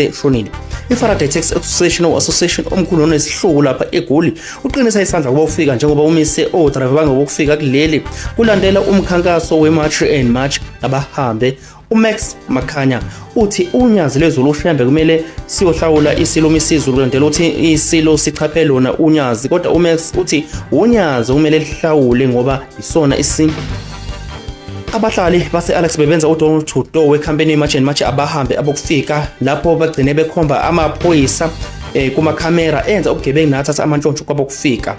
seshonile. I-Faraday Taxi Association omkhulu onesihluku lapha eGoli uqinisa isandla kuba ufika njengoba umise o-driver bangabokufika kuleli kulandela umkhankaso we-March and March abahambe. uMax Makhanya uthi unyazi lwezulu ushembe kumele siyohlawula isilo misizulu kulandela uthi isilo sichaphe lona unyazi, kodwa uMax uthi unyazi kumele lihlawule ngoba isona isi. Abahlali base-Alex bebenza udono to door we-campaign ye-March and March abahambe abokufika lapho bagcine bekhomba amaphoyisa kumakhamera enza ubugebengu nathatha amantshontsho kwabokufika.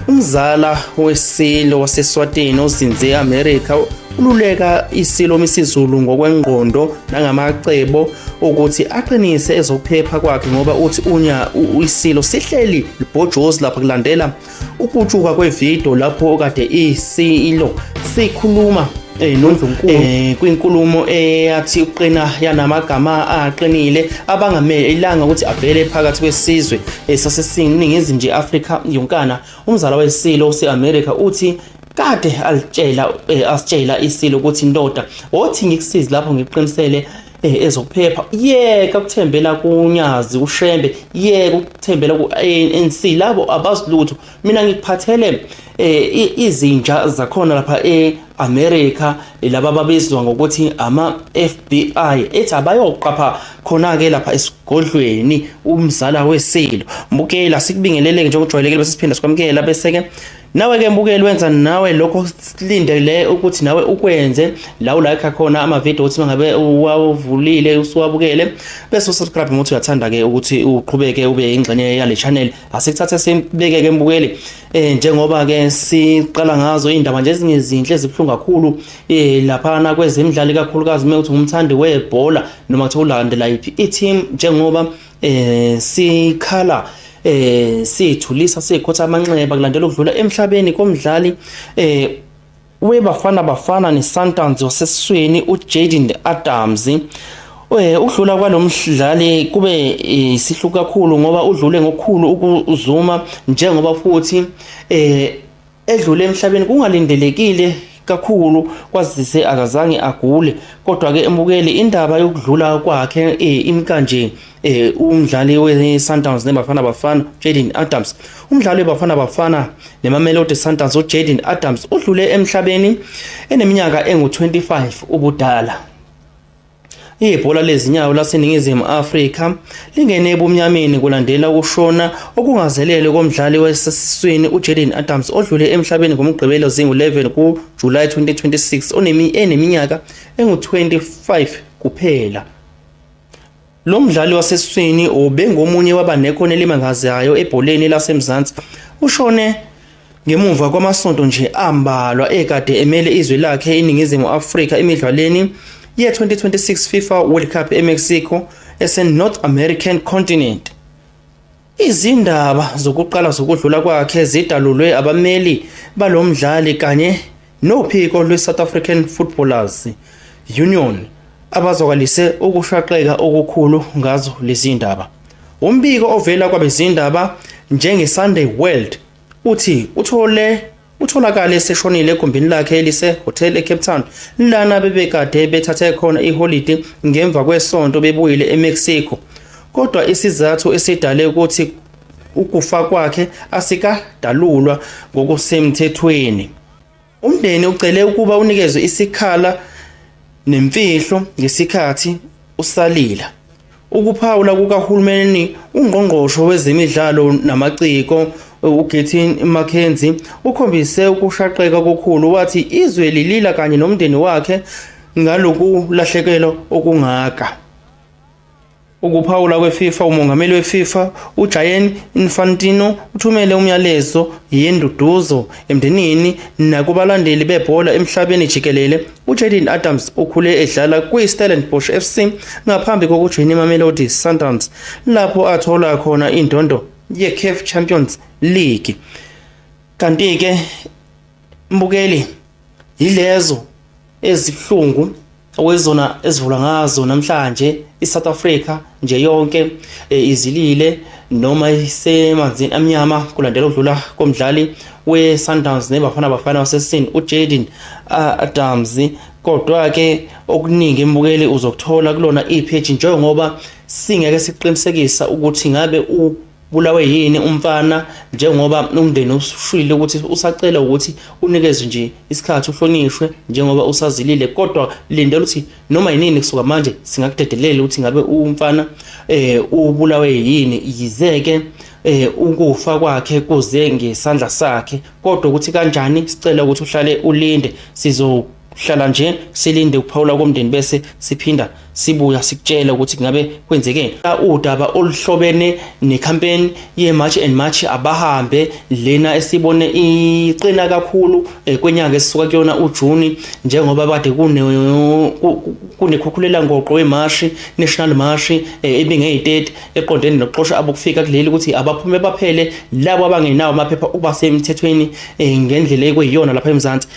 Umzala wesilo waseSwatini ozinze America ululeka isilo misizulu ngokwengqondo nangamacebo ukuthi aqinise ezokuphepha kwakhe ngoba uthi isilo sihleli libhojozi lapha kulandela ukutshuka kwevideo lapho kade isilo sikhuluma kwinkulumo eyathi uqina yanamagama aqinile abangamele ilanga ukuthi avele phakathi kwesizwe sasesiningizimu nje Afrika yonkana. Umzala wesilo ose-America uthi kade asitshela isilo ukuthi ndoda othi ngikusize lapho ngiqinisele ezokuphepha yeka kuthembela kunyazi ushembe yeka ukuthembela ku-ANC labo abazilutho mina ngikuphathele izinja zakhona lapha e-America laba babizwa ngokuthi ama-FBI ethi abayoqapha khona-ke lapha esigodlweni. Umzala wesilo mbukela sikubingelele njengojwayelekile bese siphinda sikwamukela bese-ke nawe-ke mbukeli wenza nawe lokho silindele ukuthi nawe ukwenze la ulike khona amavidiyo ukuthi mangabe uwavulile usuwabukele bese usubscribe ngokuthi uyathanda-ke ukuthi uqhubeke ube ingxenye yale channel. Asikuthathe sibeke-ke mbukeli njengoba-ke siqala ngazo iy'ndaba nje ezinye zinhle ezibuhlungu kakhulu laphana kwezemidlalo ikakhulukazi uma uthi ngumthandi webhola noma kuthiwa ulandela yiphi i-team njengoba sikhala sithulisa sikhotha amanxeba kulandela ukudlula emhlabeni komdlali webafana neSundowns wasesiswini uJayden Adams. Ukudlula kwalomdlali kube isihluku kakhulu ngoba udlule ngokukhulu ukuzuma njengoba futhi edlule emhlabeni kungalindelekile kakhulu kwazise akazange agule, kodwa-ke embukeli indaba yokudlula kwakhe imkanje umdlali we-Sundowns neBafana Jayden Adams. Umdlali weBafana neMamelodi Sundowns uJayden Adams udlule emhlabeni eneminyaka engu-25 ubudala. Ibhola lezinyawo laseNingizimu Afrika lingene ebumnyameni kulandela ukushona okungazelele komdlali wasesiswini uJayden Adams odlule emhlabeni ngomgqibelo zingu-11 kuJulayi 2026 eneminyaka engu-25 kuphela. Lo mdlali wasesiswini ubengomunye wabanekhono elimangazayo ebholeni laseMzansi. Ushone ngemuva kwamasonto nje ambalwa ekade emele izwe lakhe iNingizimu Afrika emidlalweni ye-2026 FIFA World Cup eMexico ese-North American continent. Izindaba zokuqala zokudlula kwakhe zidalulwe abameli balomdlali kanye nophiko lwe-South African Footballers Union abazwakalise ukushaqeka okukhulu ngazo lezi ndaba. Umbiko ovela kwabezindaba njenge-Sunday World uthi utholakale seshonile ekhumbini lakhe elise-hotel eCape Town lana bebekade bethathe khona iholiday ngemva kwesonto bebuyile eMexico, kodwa isizathu esidale ukuthi ukufa kwakhe asikadalulwa ngokusemthethweni. Umndeni ucele ukuba unikezwe isikhala nemfihlo ngesikhathi usalila. Ukuphawula kukahulumeni ungqongqosho wezemidlalo namaciko uGettin Mackenzie ukhombise ukushaqeka kokhulu wathi izwe lilila kanye nomndeni wakhe ngalokulahlekelwa okungaka. Ukuphawula kweFIFA, umongameli weFIFA uGianni Infantino uthumele umyalezo yenduduzo emndenini nakubalandeli bebhola emhlabeni jikelele. uJayden Adams ukhule edlala kwiStellenbosch FC ngaphambi kokujoyina iMamelodi Sundowns lapho athola khona indondo ye-CAF Champions League. Kanti-ke mbukeli yilezo ezihlungu okwezona ezivula ngazo namhlanje iSouth Africa nje yonke izilile noma isemanzini amnyama kulandela ukudlula komdlali we-Sundowns neBafana wasesiswini uJayden Adams. Kodwa ke okuningi embukeli uzokuthola kulona ipage njengoba singeke siqinisekisa ukuthi ngabe ubulawe yini umfana njengoba umndeni ushilo ukuthi usacela ukuthi unikezwe nje isikhathi uhlonishwe njengoba usazilile kodwa lindela ukuthi noma yini kusuka manje singakudedelela ukuthi ngabe umfana ubulawe yini yizeke ukufa kwakhe kuze ngesandla sakhe kodwa ukuthi kanjani sicela ukuthi uhlale ulinde sizohlala nje silinde ukuphawula komndeni bese siphinda sibuya sikutshela ukuthi ngabe kwenzekeni udaba oluhlobene necampaign ye-March and March abahambe lena esibone iqina kakhulu kwenyanga esisuka kuyona uJuni njengoba bade kunekhukhulela ngoqo weMarch National March ebinge-30 eqondene nokuxosha abokufika kuleli ukuthi abaphume baphele labo abangenawo amaphepha ukuba semthethweni ngendlela ekuyiyona lapha eMzansi.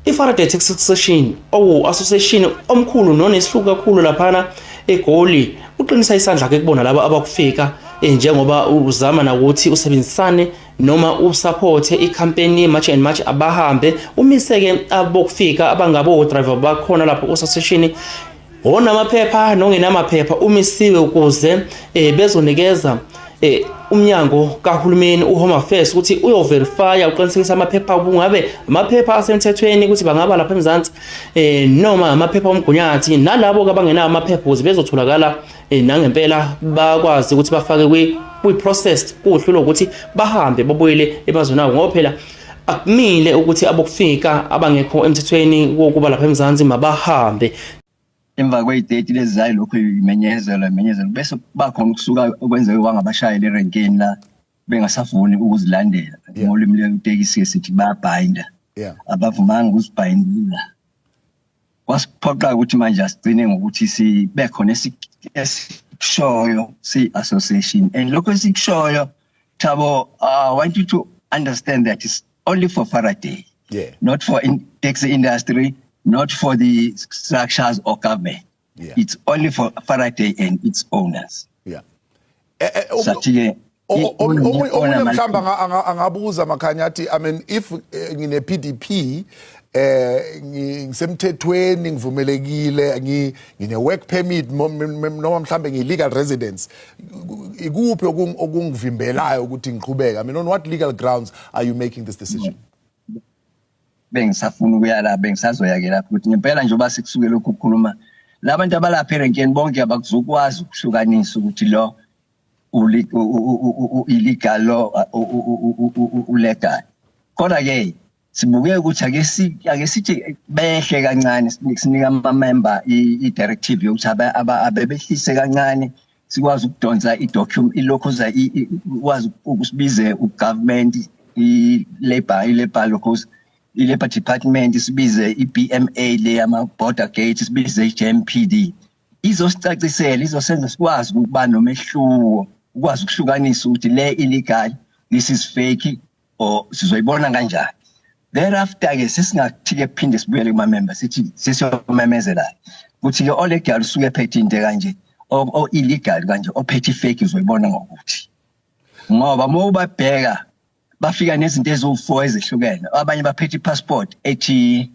I-Faraday Taxi Association association omkhulu nonesihluku kakhulu laphana eGoli uqinisa isandla ke kubona laba abakufika njengoba uzama ukuthi usebenzisane noma usupporte icampaign ye-March and March abahambe umiseke abokufika abangabo driver bakhona lapho ku-association wona amaphepha nongenamaphepha umisiwe ukuze bezonikeza umnyango kahulumeni uHome Affairs ukuthi uyoverifya uqinisekisa amaphepha ubungabe amaphepha asemthethweni ukuthi bangaba lapha eMzansi noma amaphepha omgunyathi nalabo abangenayo amaphepha ukuze bezotholakala nangempela bakwazi ukuthi bafake kwi-processed kuhlulo ukuthi bahambe babuyele emazweni abo ngoba phela akumile ukuthi abokufika abangekho emthethweni wokuba lapha eMzansi mabahambe emva kwey'teti lezi zayo lokhu imenyezelo bese bakhona ukusuka okwenzeka kwangabashayeli erenkeni la bengasafuni ukuzilandela ngolimi lwetekisi sithi bayabhinda abavumanga ukuzibhindela wasiphoqa ukuthi manje asigcine ngokuthi sibe khona esikushoyo si-association and lokho esikushoyo Thabo I want you to understand that it's only for Faraday not for taxi industry not for the structures or government. It's only for Faraday and its owners. Angabuza Makhanyati, I mean, if in a PDP, ngisemthethweni ngivumelekile ngine work permit noma mhlambe ngilegal residence ikuphi okungivimbelayo ukuthi ngiqhubeke? I mean, on what legal grounds are you making this decision? Bengisafuna ukuyala bengisazoya ke lapho ukuthi ngempela nje obasikusuke lokhu ukukhuluma labantu abalapha erenkeni bonke abakuzokwazi ukuhlukanisa ukuthi lo illegal lo ulegal kodwa ke sibuke ukuthi ake sithi behle kancane sinika ama-member i-directive yokuthi abebehlise kancane sikwazi ukudonsa i-document ilokhoza ikwazi ukusibize ugovernment i-labor locals i-Labour Department isibize i-BMA le yama-border gate isibize i-JMPD izosicacisela izosenza sikwazi ukuba nomehluko ukwazi ukuhlukanisa ukuthi le illegal this is fake or sizoyibona kanjani thereafter ke sesingathi-ke kuphinde sibuyele kuma-member sithi sesiyomemezela ukuthi-ke olegal usuke ephethe into kanje o-illegal kanje ophethe i-fake uzoyibona ngokuthi ngoba uma ubabheka bafika nezinto eziwu-4 ezihlukene abanye baphethe i-passport ethi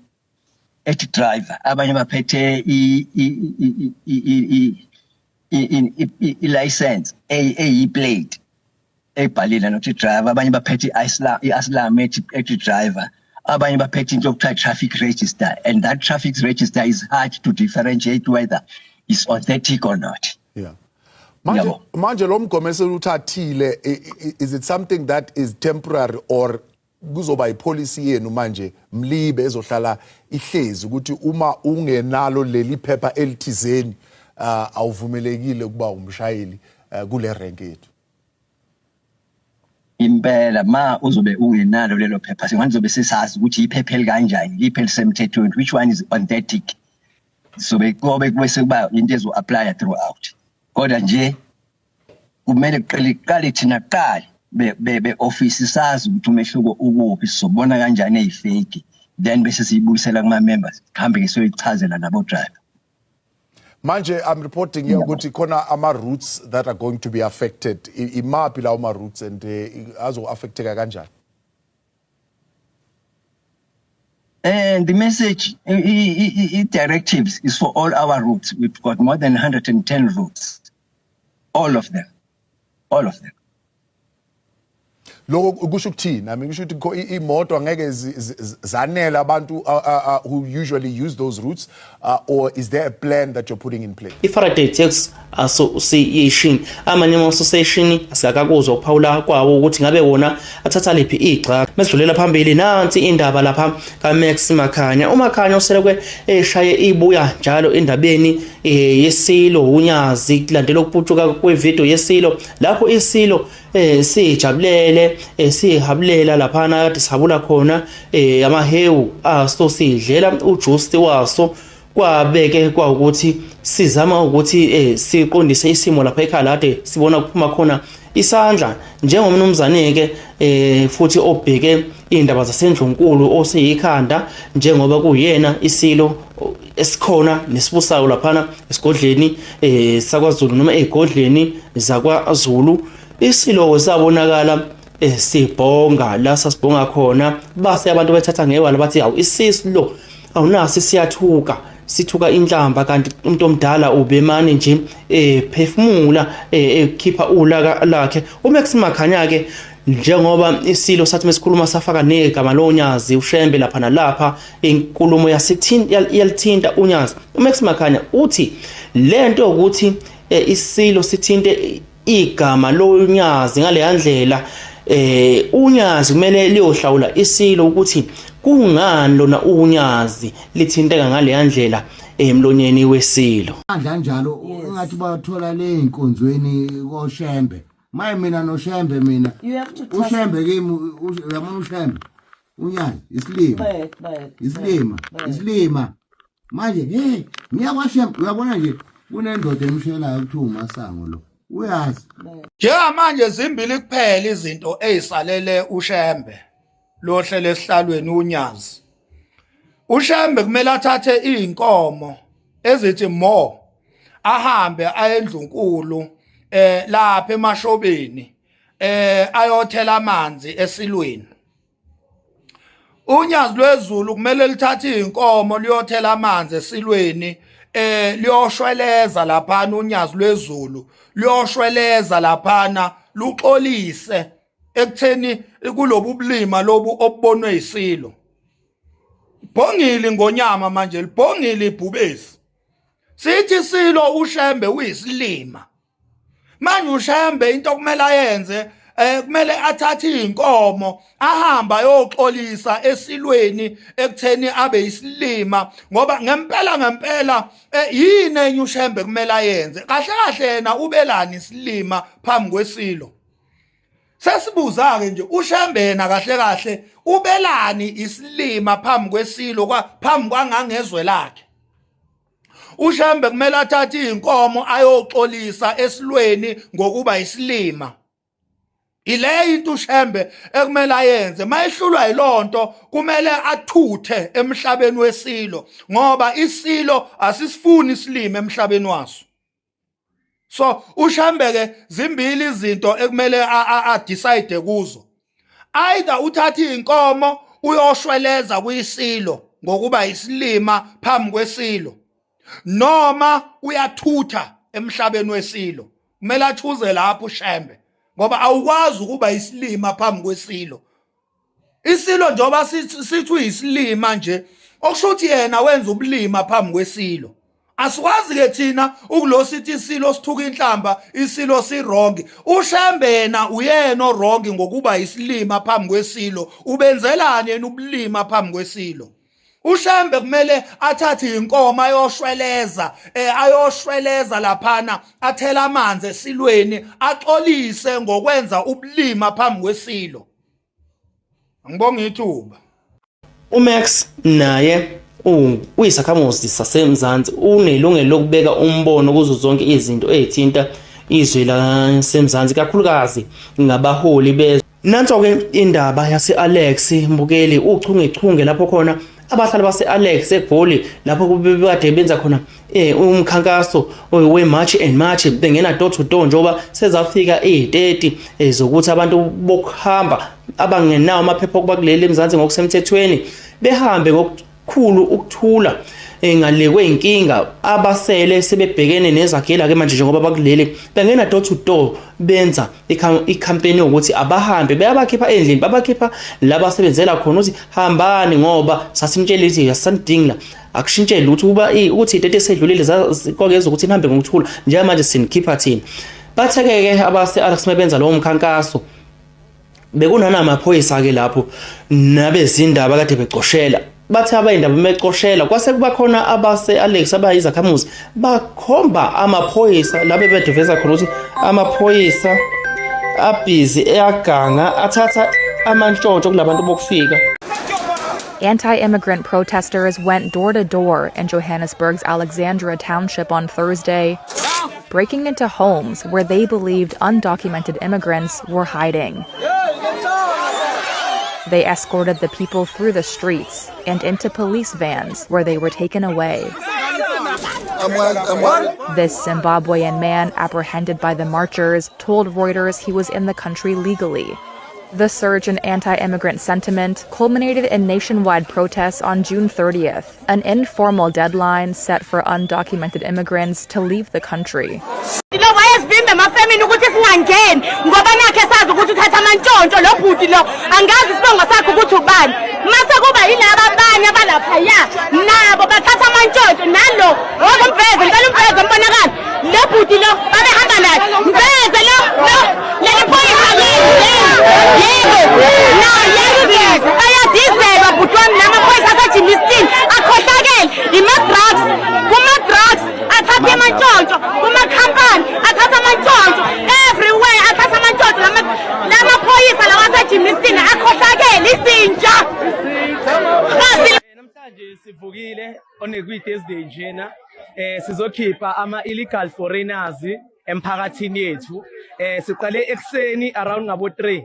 driver abanye baphethe i-license eyi-plate ebhalile nokuthi driver abanye baphethe i-aslam ethi driver abanye baphethe into yokuthiwa traffic register and that traffic register is hard to differentiate whether it's authentic or not. Manje lo mgomo eseluthathile is it something that is temporary or kuzoba ipolicy yenu manje mlibe ezohlala ihlezi ukuthi uma ungenalo leli phepha elithizeni awuvumelekile ukuba umshayeli kule renke yethu? Impela ma uzobe ungenalo lelo phepha singazobe sisazi ukuthi iphepha elikanjani liphi elisemthethweni which one is authentic sobe kobe kwese kuba into ezo-apply throughout kodwa nje kumele qale thina qale be-ofisi sazi ukuthi umehluko ukuphi sizobona kanjani ey'feki then bese siyibuyisela kuma-members kuhambe-ke siyoyichazela nabo-driver. Manje I'm reporting here ukuthi khona ama-routes that are going to be affected. Imaphi lawo ma-routes and azo-affecteka kanjani? And the message, directives is for all our routes. We've got more than 110 routes. all of them. Lokho kusho ukuthini? I mean kusho ukuthi imoto angeke zanele abantu who usually use those routes or is there a plan that you're putting in place? I-Faraday Taxi Association amanye ama-association asikakuzwa ukuphawula kwawo ukuthi ngabe wona athatha lephi igxa. Mesidlulela phambili nansi indaba lapha kaMax Makhanya. uMakhanya uselokwe eshaye ibuya njalo endabeni yeSilo uNyazi kulandela ukuphucuka kwevideo yeSilo lapho iSilo sijabulele sihabulela lapha kade sihabula khona amahewu asosidlela ujuice waso kwabeke kwa ukuthi sizama ukuthi siqondise isimo lapha ekhaya lade sibona kuphuma khona isandla njengomnumzane ke futhi obheke indaba zasendlunkulu osiyikhanda njengoba kuyena iSilo esikhona nesibusayo lapha esigodleni sakwaZulu noma ezigodleni zakwaZulu. iSilo sabonakala sibhonga la sasibhonga khona base abantu bethatha ngewala bathi awu iSilo awunasi siyathuka sithuka inhlamba kanti umuntu omdala ubemane nje phefumula ekhipha ulaka lakhe. uMax Makhanya ke njengoba iSilo sathi mesikhuluma safaka negama loNyazi uShembe lapha nalapha inkulumo yalithinta uNyazi. uMax Makhanya uthi lento ukuthi iSilo sithinte igama loNyazi ngale yandlela uNyazi kumele liyohlawula iSilo ukuthi kungani lona uNyazi lithinteka ngale yandlela emlonyeni weSilo. Kanjalo ungathi bathola le inkonzweni koShembe. Maye mina noShembe mina. uShembe kimi uyabona uShembe. uNyazi isilima. Manje ngiyakwashembe uyabona nje kunendoda emshelayo ukuthi uMasango lo. Uyazi. Njengamanje zimbili kuphela izinto ezisalele uShembe lo hlele esihlalweni uNyazi. uShembe kumele athathe izinkomo ezithi mo ahambe ayendlunkulu lapha emashobeni ayothela amanzi esilweni. uNyazi lwezulu kumele lithathe izinkomo liyothela amanzi esilweni liyoshweleza lapha uNyazi lwezulu liyoshweleza lapha luxolise ekutheni kulobu bulima lobu obubonwe iSilo. Bhongile ngonyama manje libhongile ibhubesi. Sithi iSilo uShembe uyisilima. Manje uShembe into kumele ayenze kumele athathe izinkomo ahamba yoxolisa esilweni ekutheni abe isilima ngoba ngempela yini enye uShembe kumele ayenze kahle yena ubelani isilima phambi kweSilo. Sesibuza ke nje uShembe yena kahle ubelani isilima phambi kweSilo phambi kwangangezwe lakhe. uShembe kumele athathe izinkomo ayoxolisa esilweni ngokuba isilima. Ile into uShembe ekumele ayenze mayehlulwa yilonto kumele athuthe emhlabeni weSilo ngoba iSilo asisifuni isilima emhlabeni waso. So uShembe ke zimbili izinto ekumele decide kuzo. Either uthatha izinkomo uyoshweleza kuyiSilo ngokuba isilima phambi kweSilo noma uyathutha emhlabeni weSilo. Kumele achuze lapho uShembe ngoba awukwazi ukuba isilima phambi kweSilo. iSilo njoba sithi uyisilima nje okusho ukuthi yena wenza ubulima phambi kweSilo. Asikwazi ke thina ukulosithi iSilo sithuka inhlamba iSilo sirongi. uShembe yena uyena orongi ngokuba isilima phambi kweSilo. Ubenzelani yena ubulima phambi kweSilo? uShembe kumele athathe inkomo ayoshweleza laphana athela amanzi esilweni axolise ngokwenza ubulima phambi kweSilo. Ngibonga ithuba. uMax naye uyisakhamuzi saseMzansi unelungelo lokubeka umbono kuzo zonke izinto ezithinta izwe laseMzansi kakhulukazi ngabaholi bezwe. Nanso ke indaba yase-Alex Mbukeli uchungechunge lapho khona abahlali base-Alex eGoli lapho kade benza khona umkhankaso we-March and March bengena door to door njoba sezafika 30 zokuthi abantu bokuhamba abangenawo amaphepha okuba kuleli eMzansi ngokusemthethweni behambe ngokukhulu ukuthula engalekwe inkinga abasele sebebhekene nezagela ke manje njengoba bakuleli bengena door to door benza icampaign ukuthi abahambe beyabakhipha endlini babakhipha labasebenzela khona ukuthi hambani ngoba sasinitshela ithi asandingla akushintshele ukuthi into esedlulile zakogeza ukuthi nihambe ngokuthula njengamanje sinikhipha thina batheke abase Alex Mabenza lo mkhankaso bekunana amaphoyisa ke lapho nabezindaba kade becoshela bathi abayindaba becoshela kwase kuba khona abase Alex abayizakhamuzi bakhomba amaphoyisa labe bediveza khona ukuthi amaphoyisa abhizi eyaganga athatha amantshontsho kulabantu bokufika. Anti-immigrant protesters went door to door in Johannesburg's Alexandra Township on Thursday, breaking into homes where they believed undocumented immigrants were hiding. They escorted the people through the streets and into police vans where they were taken away. This Zimbabwean man, apprehended by the marchers, told Reuters he was in the country legally. The surge in anti-immigrant sentiment culminated in nationwide protests on June 30th, an informal deadline set for undocumented immigrants to leave the country. Sivukile on a Thursday njena sizokhipha ama illegal foreigners emphakathini yethu siqale ekseni around ngabo 3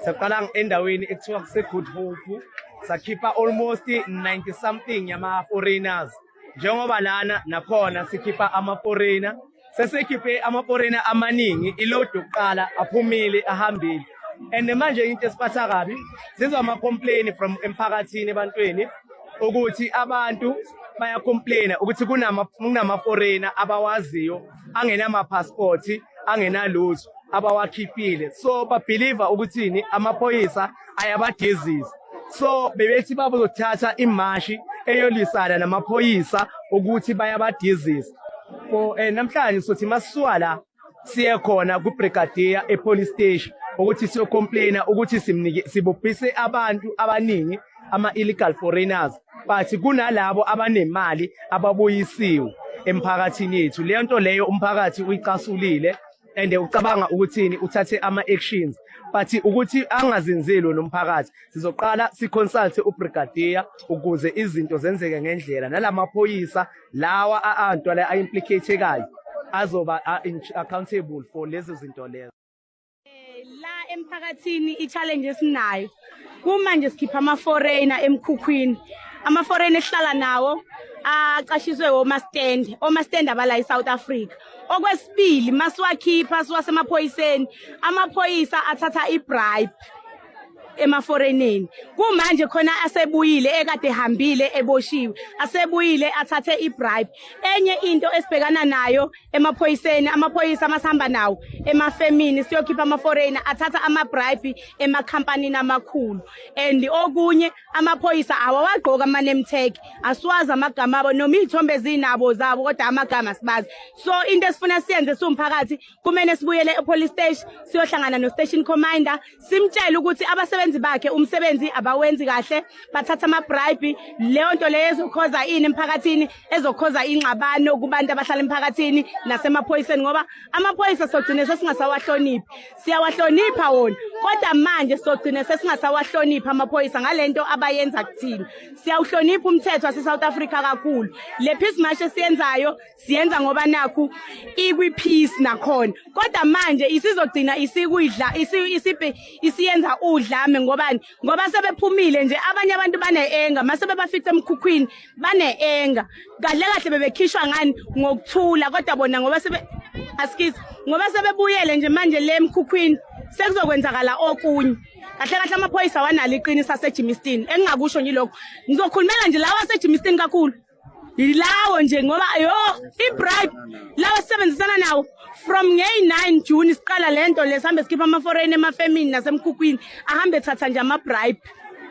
siqala endaweni ekuthiwa kuse Good Hope sakhipha almost 90 something yama foreigners njengoba lana nakhona sikhipha ama foreigner sesekhiphe ama foreigner amaningi iload yokuqala aphumile ahambile and manje into esiphatha kabi sizwa ama complain from emphakathini ebantwini ukuthi abantu baya complain ukuthi kunama foreigner abawaziyo angena ama passport angena lutho abawakhiphile so ba believer ukuthini amaphoyisa ayabadizisa so bebethi babuzothatha imashi eyolisana namaphoyisa ukuthi bayabadizisa namhlanje sothi masuka la siye khona ku brigadier e police station ukuthi siyo complaina ukuthi sibophise abantu abaningi ama illegal foreigners but kunalabo abanemali ababuyisiwe emphakathini yethu leyo nto leyo umphakathi uyicasulile and ucabanga ukuthini uthathe ama actions but ukuthi angazinzelo nomphakathi sizoqala siconsult ubrigadier ukuze izinto zenzeke ngendlela nalamaphoyisa lawa aanto la implicatekayo azoba accountable for lezo zinto lezo. La emphakathini i-challenge esinayo kumanje sikhipha ama foreigner emkhukhwini ama foreigner ehlala nawo aqashiswe oma stand abala eSouth Africa. Okwesibili masiwakhipha siwasemaphoyiseni amaphoyisa athatha ibribe emaforeneni kumanje khona asebuyile ekade hambile eboshiwe asebuyile athathe ibribe. Enye into esibhekana nayo emaphoyiseni amaphoyisa amasihamba nawo emafemini siyokhipha amaforeigner athatha amabribe emakhampanini amakhulu and okunye amaphoyisa awawagqoka ama name tag asiwazi amagama abo noma izithombe zinabo zabo kodwa amagama sibazi. So into esifuna siyenze siumphakathi kumele sibuyele epolice station siyohlangana no station commander simtshela ukuthi abasebenzi bakhe umsebenzi abawenzi kahle bathatha ama bribe leyo nto leyo ezokhoza ini emphakathini ezokhoza ingxabano kubantu abahlala emphakathini nasemaphoyiseni ngoba amaphoyisa sogcine sesingasawahloniphi siyawahlonipha wona kodwa manje sogcine sesingasawahlonipha amaphoyisa ngalento abayenza kuthina. Siyawuhlonipha umthetho wase South Africa kakhulu. Le peace march siyenzayo siyenza ngoba nakho ikwi peace nakhona kodwa manje isizogcina isikudla isiyenza udlame ngoba sebephumile nje abanye abantu baneenga mase bebafica emkhukhwini baneenga kahle kahle bebekhishwa ngani ngokuthula kodwa bona ngoba ngoba sebebuyele nje manje le emkhukhwini sekuzokwenzakala okunye kahle kahle amaphoyisa wanalo iqinisa seJimmiston engingakusho ngilokho ngizokhulumela nje lawa seJimmiston kakhulu Ilawo nje ngoba yo i-bribe lawa sisebenzisana nawo from nge-9 June siqala lento lesihambe sikhipha ama-foreign emafemini nasemkhukhwini ahambe ethatha nje ama-bribe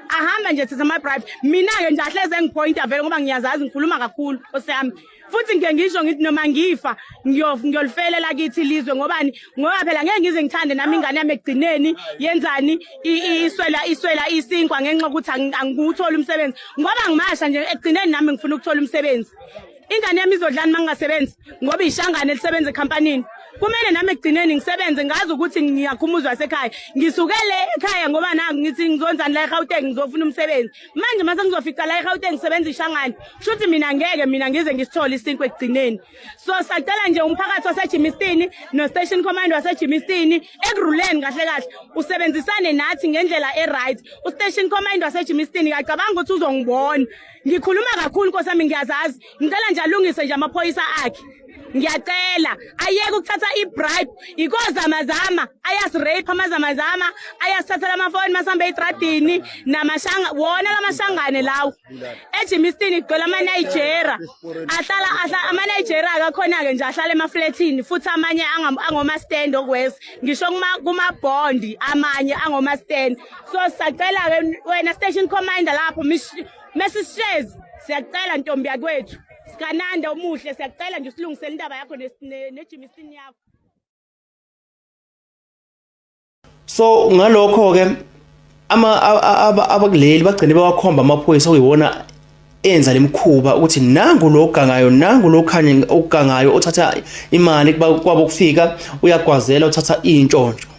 ahamba nje ethatha ama-bribe mina-ke nje ahleze ngipointa vele ngoba ngiyazazi ngikhuluma kakhulu osami futhi ngike ngisho ngithi noma ngifa ngiyolifelela kithi ilizwe ngobani ngoba phela ngeke ngize ngithande nami ingane yami ekugcineni yenzani iswela isinkwa ngenxa ukuthi angikutholi umsebenzi ngoba ngimasha nje ekugcineni nami ngifuna ukuthola umsebenzi ingane yami izodlani mangingasebenzi ngoba ishangane lisebenza ekampanini kumele nami ekugcineni ngisebenze ngazi ukuthi ngiyakhumuzwa esekhaya ngisukele ekhaya ngoba nangu ngithi ngizonzani la eGauteng ngizofuna umsebenzi manje mase ngizofika la eGauteng ngisebenza ishangane shuthi mina ngize ngisithole isinkwe ekugcineni so sacela nje umphakathi waseJimistini no station commander waseJimistini ekuruleni kahle usebenzisane nathi ngendlela eright ustation commander waseJimistini akacabanga ukuthi uzongibona ngikhuluma kakhulu nkosami ngiyazazi ngicela nje alungise nje amaphoyisa akhe ngiyacela ayeke ukuthatha i-bribe ikozamazama ayasirape amazamazama ayasithathela amafoni masambe etradini namashanga wona lamashangane lawo eJimistini igcwele ama-Nigeria ahlala ama-Nigeria akakhona-ke nje ahlala emafletini futhi amanye angoma-stand okwesi ngisho kuma-bondi amanye angoma-stand so sisacela-ke wena station commander lapho Mrs. siyacela ntombi yakwethu Sikananda umuhle siyacela nje usilungisele indaba yakho neJimistini yakho. So ngalokho ke abakuleli bagcine bawakhomba amaphoyisa okuyiwona enza lemkhuba ukuthi nangu logangayo nangu lokhanye okugangayo othatha imali kwabo kufika uyagwazela uthatha intshontsho